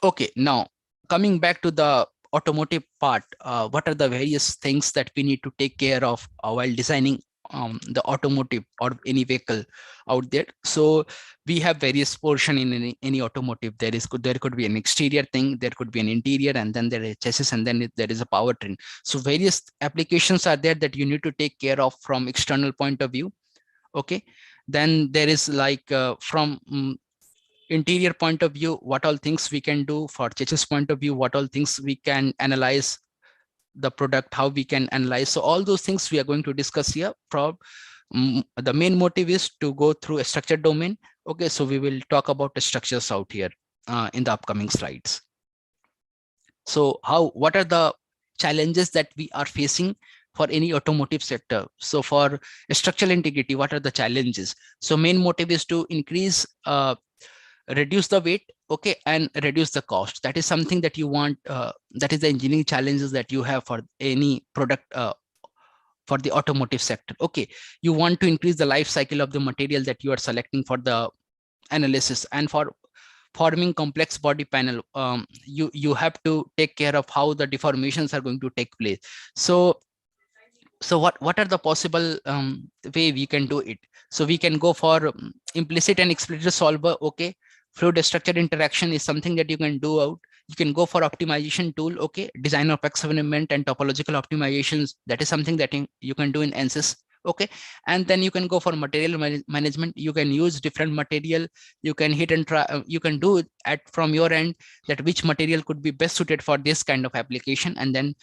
Okay, now coming back to the automotive part, what are the various things that we need to take care of while designing the automotive or any vehicle out there? So we have various portion in any automotive. There could be an exterior thing, there could be an interior, and then there is chassis, and then there is a powertrain. So various applications are there that you need to take care of from external point of view. Okay, then there is like from interior point of view, what all things we can do. For chassis point of view, what all things we can analyze the product, how we can analyze. So all those things we are going to discuss here. From the main motive is to go through a structured domain. Okay, so we will talk about the structures out here in the upcoming slides. So what are the challenges that we are facing for any automotive sector? So for structural integrity, what are the challenges? So main motive is to increase reduce the weight, okay, and reduce the cost. That is something that you want, that is the engineering challenges that you have for any product for the automotive sector. Okay, you want to increase the life cycle of the material that you are selecting for the analysis, and for forming complex body panel, you have to take care of how the deformations are going to take place. So what are the possible way we can do it? So we can go for implicit and explicit solver. Okay, fluid structure interaction is something that you can do out. You can go for optimization tool. Okay, design of experiment and topological optimizations. That is something that you can do in Ansys. Okay, and then you can go for material management. You can use different material. You can hit and try. You can do it from your end that which material could be best suited for this kind of application, and then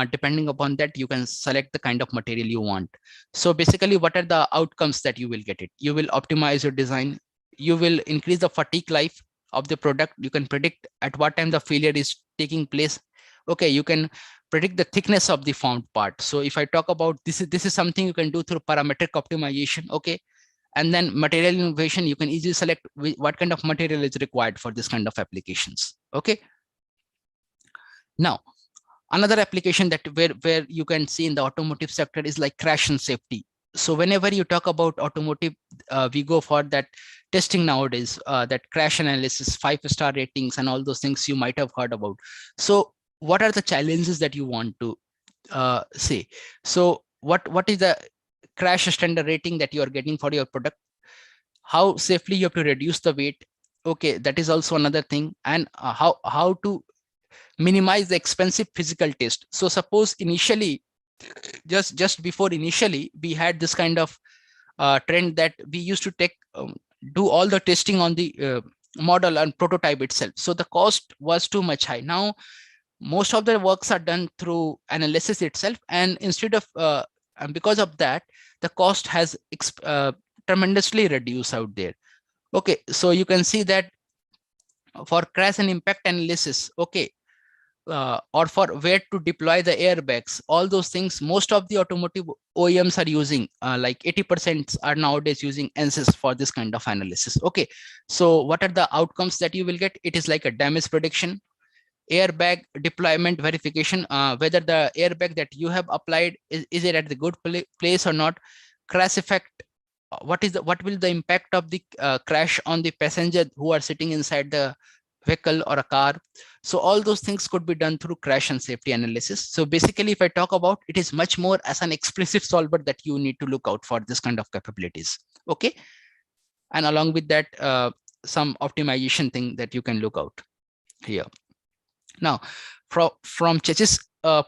depending upon that, you can select the kind of material you want. So basically, what are the outcomes that you will get it? You will optimize your design. You will increase the fatigue life of the product. You can predict at what time the failure is taking place. Okay, you can predict the thickness of the formed part. So if I talk about this is something you can do through parametric optimization. Okay, and then material innovation, you can easily select what kind of material is required for this kind of applications. Okay, now another application that where you can see in the automotive sector is like crash and safety. So whenever you talk about automotive, we go for that testing nowadays, that crash analysis, 5-star ratings, and all those things you might have heard about. So what are the challenges that you want to say? So what is the crash standard rating that you are getting for your product? How safely you have to reduce the weight? Okay, that is also another thing. And how to minimize the expensive physical test. So suppose initially, just before initially, we had this kind of trend that we used to do all the testing on the model and prototype itself. So the cost was too much high. Now most of the works are done through analysis itself, and instead of and because of that, the cost has tremendously reduced out there. Okay, so you can see that for crash and impact analysis, okay, or for where to deploy the airbags, all those things, most of the automotive OEMs are using, like 80% are nowadays using Ansys for this kind of analysis. Okay, so what are the outcomes that you will get? It is like a damage prediction, airbag deployment verification, whether the airbag that you have applied is it at the good place or not. Crash effect, what will the impact of the crash on the passenger who are sitting inside the vehicle or a car. So all those things could be done through crash and safety analysis. So basically, if I talk about, it is much more as an explicit solver that you need to look out for this kind of capabilities. Okay, and along with that, some optimization thing that you can look out here. Now, from Chech's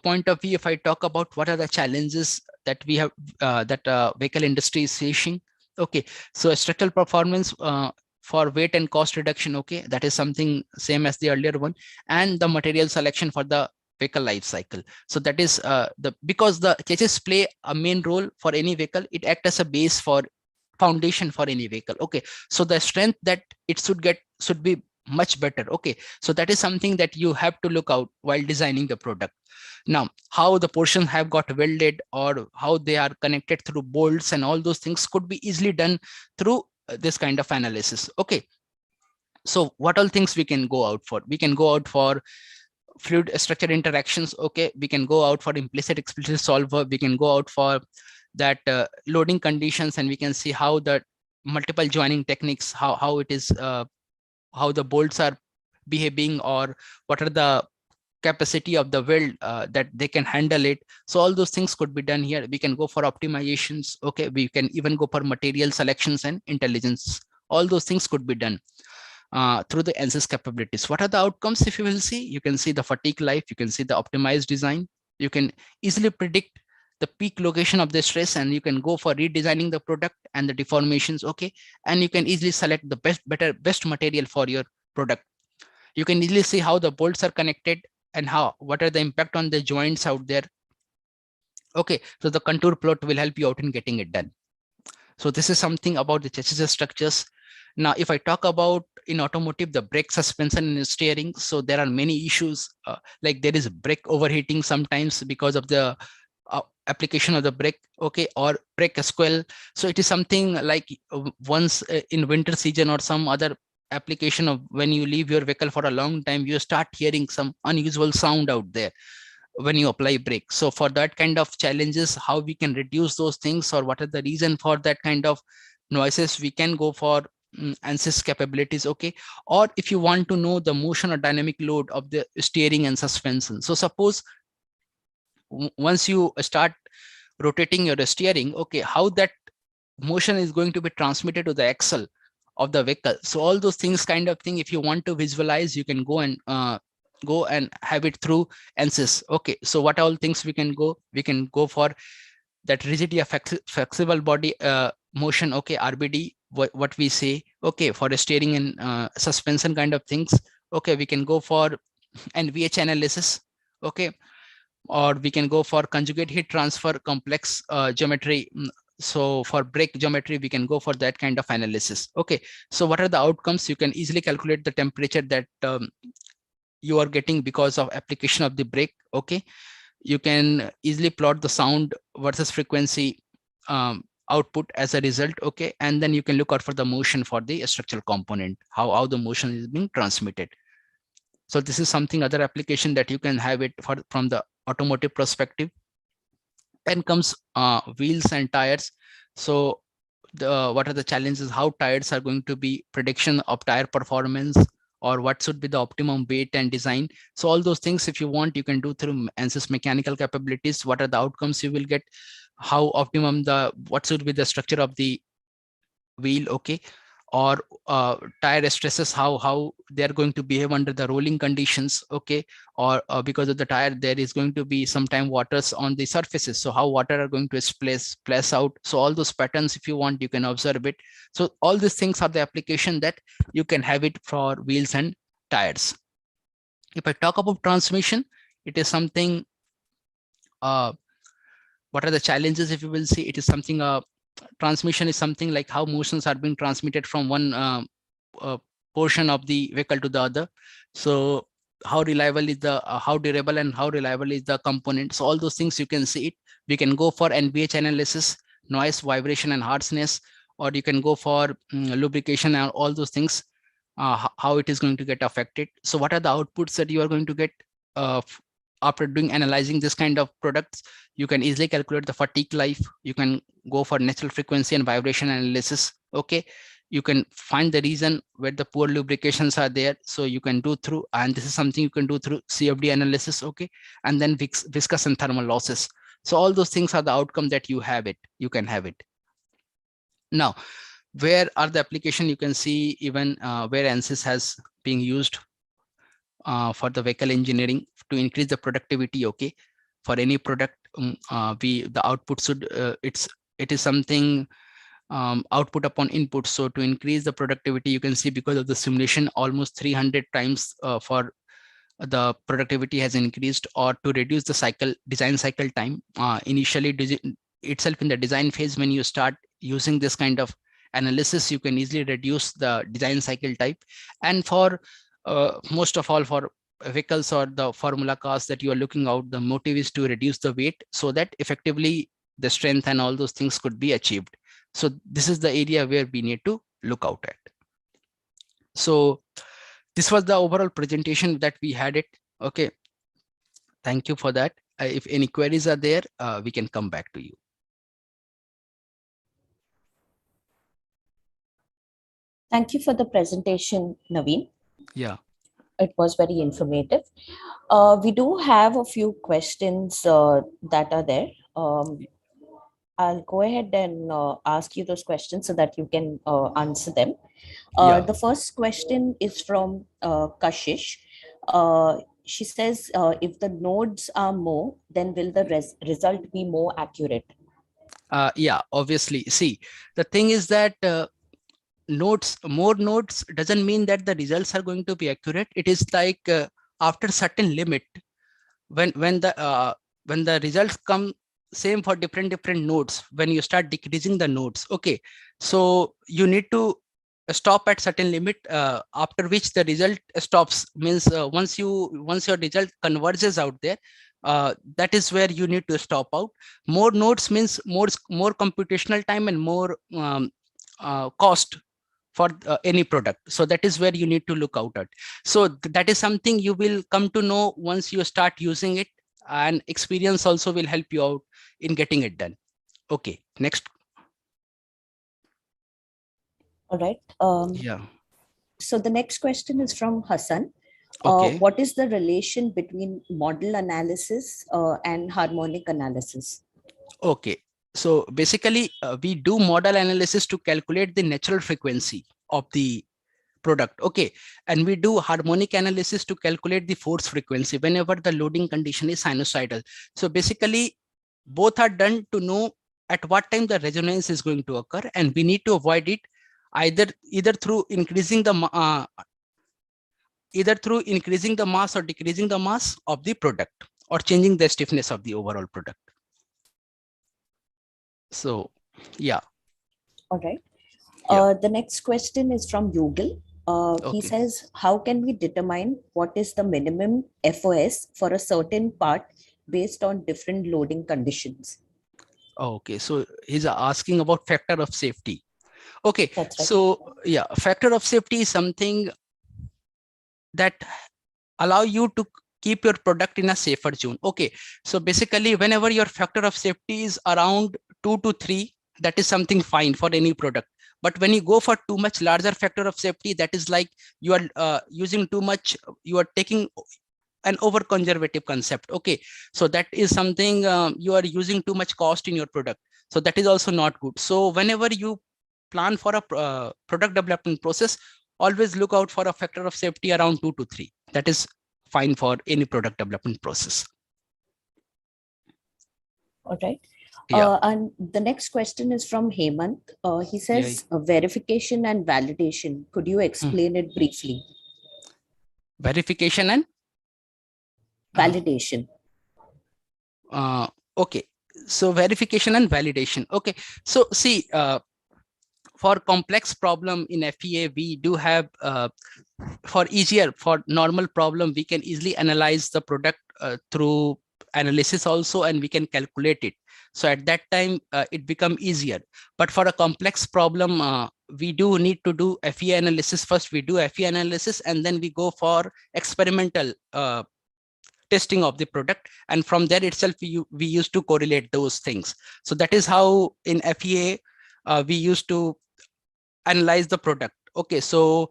point of view, if I talk about what are the challenges that we have, that vehicle industry is facing. Okay, so structural performance for weight and cost reduction. Okay, that is something same as the earlier one, and the material selection for the vehicle life cycle. So that is because the chassis play a main role for any vehicle. It acts as a base for foundation for any vehicle. Okay, so the strength that it should be much better. Okay, so that is something that you have to look out while designing the product. Now, how the portions have got welded or how they are connected through bolts and all those things could be easily done through this kind of analysis. Okay, so what all things we can go out for? We can go out for fluid structure interactions. Okay, we can go out for implicit explicit solver. We can go out for that loading conditions, and we can see how the multiple joining techniques, how it is, how the bolts are behaving, or what are the capacity of the weld that they can handle it. So all those things could be done here. We can go for optimizations. Okay, we can even go for material selections and intelligence. All those things could be done through the Ansys capabilities. What are the outcomes? If you will see, you can see the fatigue life, you can see the optimized design, you can easily predict the peak location of the stress, and you can go for redesigning the product and the deformations. Okay, and you can easily select the best material for your product. You can easily see how the bolts are connected and what are the impact on the joints out there. Okay, so the contour plot will help you out in getting it done. So this is something about the chassis structures. Now, if I talk about in automotive, the brake, suspension, and steering, so there are many issues, like there is brake overheating sometimes because of the application of the brake. Okay, or brake squell. So it is something like once in winter season or some other application of when you leave your vehicle for a long time, you start hearing some unusual sound out there when you apply brake. So for that kind of challenges, how we can reduce those things, or what are the reason for that kind of noises, we can go for Ansys capabilities. Okay, or if you want to know the motion or dynamic load of the steering and suspension. So suppose once you start rotating your steering, okay, how that motion is going to be transmitted to the axle of the vehicle. So all those things kind of thing, if you want to visualize, you can go and have it through Ansys. Okay, so what all things we can go for that rigidity of flexible body motion. Okay, RBD, what we say. Okay, for the steering and suspension kind of things. Okay, we can go for NVH analysis. Okay, or we can go for conjugate heat transfer complex geometry. So for brake geometry, we can go for that kind of analysis. Okay, so what are the outcomes? You can easily calculate the temperature that you are getting because of application of the brake. Okay, you can easily plot the sound versus frequency output as a result. Okay, and then you can look out for the motion for the structural component, how the motion is being transmitted. So this is something other application that you can have it for from the automotive perspective. Then comes wheels and tires. So what are the challenges, how tires are going to be, prediction of tire performance, or what should be the optimum weight and design. So all those things, if you want, you can do through Ansys mechanical capabilities. What are the outcomes you will get, how optimum what should be the structure of the wheel. Okay, or tire stresses, how they are going to behave under the rolling conditions. Okay, or because of the tire, there is going to be sometime waters on the surfaces, so how water are going to splash out. So all those patterns, if you want, you can observe it. So all these things are the application that you can have it for wheels and tires. If I talk about transmission, it is something, what are the challenges? If you will see, it is something, transmission is something like how motions are being transmitted from one portion of the vehicle to the other. So how reliable is the how durable and how reliable is the component. So all those things you can see it. We can go for NVH analysis, noise, vibration, and harshness, or you can go for lubrication and all those things. how it is going to get affected. So what are the outputs that you are going to get after analyzing this kind of products? You can easily calculate the fatigue life. You can go for natural frequency and vibration analysis. Okay, you can find the reason where the poor lubrications are there. So you can do through, and this is something you can do through CFD analysis. Okay, and then viscous and thermal losses. So all those things are the outcome that you have it. You can have it. Now, where are the application? You can see even where Ansys has been used for the vehicle engineering to increase the productivity. Okay, for any product, the output should it is something output upon input. So to increase the productivity, you can see because of the simulation, almost 300 times for the productivity has increased, or to reduce the design cycle time. Initially, itself in the design phase, when you start using this kind of analysis, you can easily reduce the design cycle type. And for most of all, for vehicles or the formula cars that you are looking out, the motive is to reduce the weight so that effectively the strength and all those things could be achieved. So this is the area where we need to look out at. So this was the overall presentation that we had it. Okay, thank you for that. If any queries are there, we can come back to you. Thank you for the presentation, Navin. Yeah. It was very informative. We do have a few questions that are there. I'll go ahead and ask you those questions so that you can answer them. The first question is from Kashish. She says, if the nodes are more, then will the result be more accurate? Yeah, obviously. See, the thing is that more nodes doesn't mean that the results are going to be accurate. It is like after certain limit, when the results come same for different nodes, when you start decreasing the nodes. Okay, so you need to stop at certain limit, after which the result stops. Means once your result converges out there, that is where you need to stop out. More nodes means more computational time and more cost for any product. So that is where you need to look out at. So that is something you will come to know once you start using it, and experience also will help you out in getting it done. Okay, next. All right. Yeah. So the next question is from Hassan. Okay. What is the relation between modal analysis and harmonic analysis? Okay. So basically, we do modal analysis to calculate the natural frequency of the product. Okay, and we do harmonic analysis to calculate the force frequency whenever the loading condition is sinusoidal. So basically both are done to know at what time the resonance is going to occur, and we need to avoid it either through increasing the mass or decreasing the mass of the product, or changing the stiffness of the overall product. So yeah. All right. The next question is from Yugal. He says, how can we determine what is the minimum FOS for a certain part based on different loading conditions? Okay, so he's asking about factor of safety. Okay, That's right. So yeah, factor of safety is something that allow you to keep your product in a safer zone. Okay, so basically whenever your factor of safety is around 2 to 3, that is something fine for any product. But when you go for too much larger factor of safety, that is like you are using too much, you are taking an over conservative concept. Okay, so that is something you are using too much cost in your product. So that is also not good. So whenever you plan for a product development process, always look out for a factor of safety around 2 to 3. That is fine for any product development process. All right. And the next question is from Hemant. He says, verification and validation. Could you explain it briefly? Verification and validation. Okay, so verification and validation. Okay, so see, for complex problem in FEA, we do have for normal problem, we can easily analyze the product through analysis also, and we can calculate it. So at that time, it become easier. But for a complex problem, we do need to do FEA analysis. First, we do FEA analysis, and then we go for experimental testing of the product. And from there itself, we used to correlate those things. So that is how in FEA, we used to analyze the product. Okay, so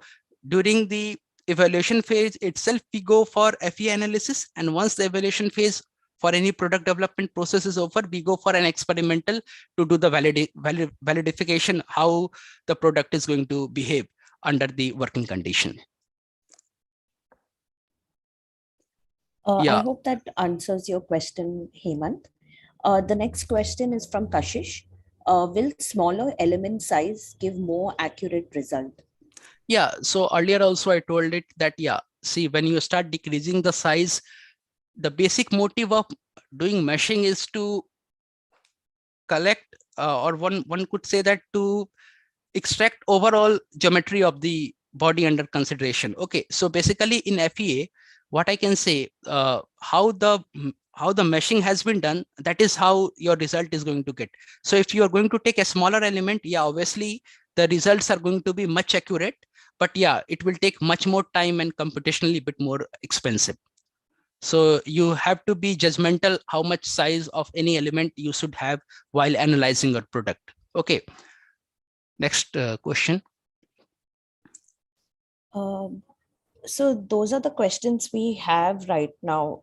during the evaluation phase itself, we go for FEA analysis. And once the evaluation phase for any product development process is over, we go for an experimental to do the validification, how the product is going to behave under the working condition. I hope that answers your question, Hemant. The next question is from Kashish. Will smaller element size give more accurate result? Yeah, so earlier also I told it that, see, when you start decreasing the size, the basic motive of doing meshing is to collect, or one could say that to extract overall geometry of the body under consideration. Okay, so basically in FEA, what I can say, how the meshing has been done, that is how your result is going to get. So if you are going to take a smaller element, obviously the results are going to be much accurate, but it will take much more time and computationally a bit more expensive. So you have to be judgmental how much size of any element you should have while analyzing your product. Okay. Next question. So those are the questions we have right now,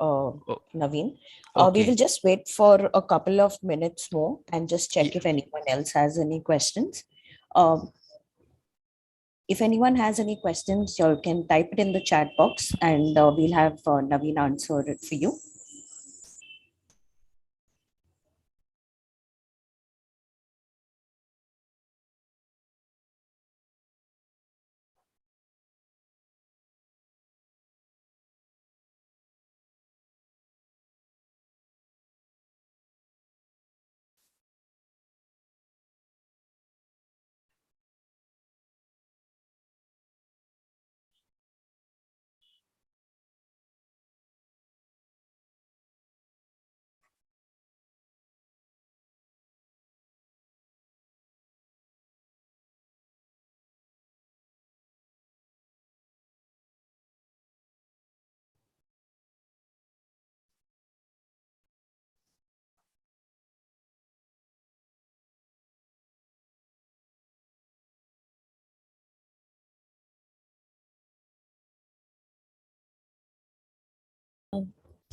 Navin. Okay. We will just wait for a couple of minutes more and just check if anyone else has any questions. If anyone has any questions, you can type it in the chat box and we'll have Navin answer it for you.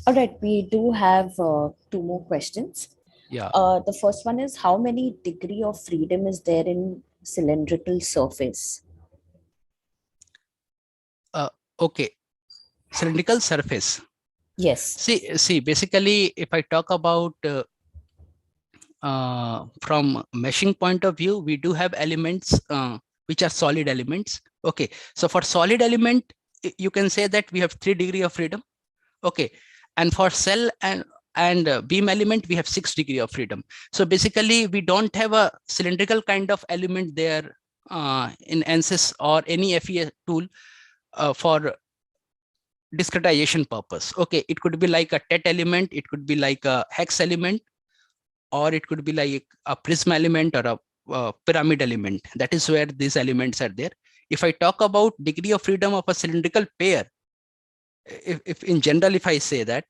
All right, we do have two more questions. Yeah. The first one is, how many degree of freedom is there in cylindrical surface? Okay, cylindrical surface. Yes. See, basically, if I talk about from meshing point of view, we do have elements which are solid elements. Okay, so for solid element, you can say that we have 3 degrees of freedom. Okay, and for cell and beam element, we have 6 degrees of freedom. So basically, we don't have a cylindrical kind of element there in Ansys or any FEA tool for discretization purpose. Okay, it could be like a tet element, it could be like a hex element, or it could be like a prism element or a pyramid element. That is where these elements are there. If I talk about degree of freedom of a cylindrical pair, if in general, if I say that,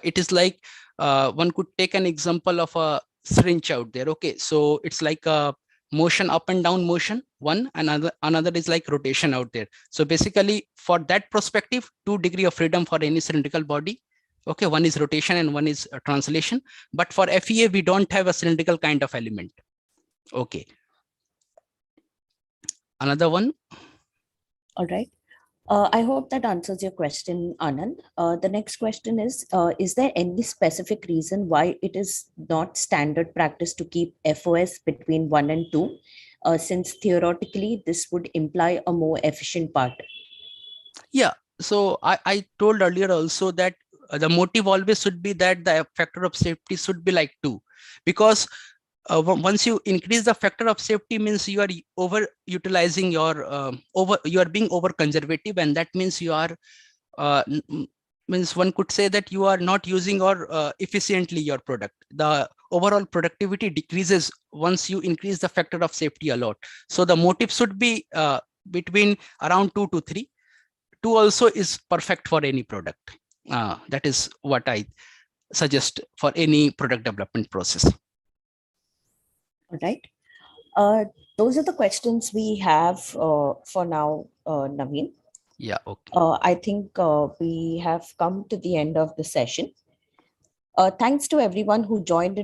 it is like one could take an example of a syringe out there. Okay, so it's like a motion up and down motion, one, and another is like rotation out there. So basically, for that perspective, 2 degrees of freedom for any cylindrical body. Okay, one is rotation and one is translation. But for FEA, we don't have a cylindrical kind of element. Okay. Another one. All right. I hope that answers your question, Anand. The next question is there any specific reason why it is not standard practice to keep FOS between 1 and 2, since theoretically this would imply a more efficient part? Yeah, so I told earlier also that the motive always should be that the factor of safety should be like 2, because once you increase the factor of safety, means you are over utilizing your you are being over conservative, and that means you are means one could say that you are not using or efficiently your product. The overall productivity decreases once you increase the factor of safety a lot. So the motive should be between around 2 to 3. 2 also is perfect for any product. That is what I suggest for any product development process. All right. Those are the questions we have for now, Navin. Yeah, okay. I think we have come to the end of the session. Thanks to everyone who joined in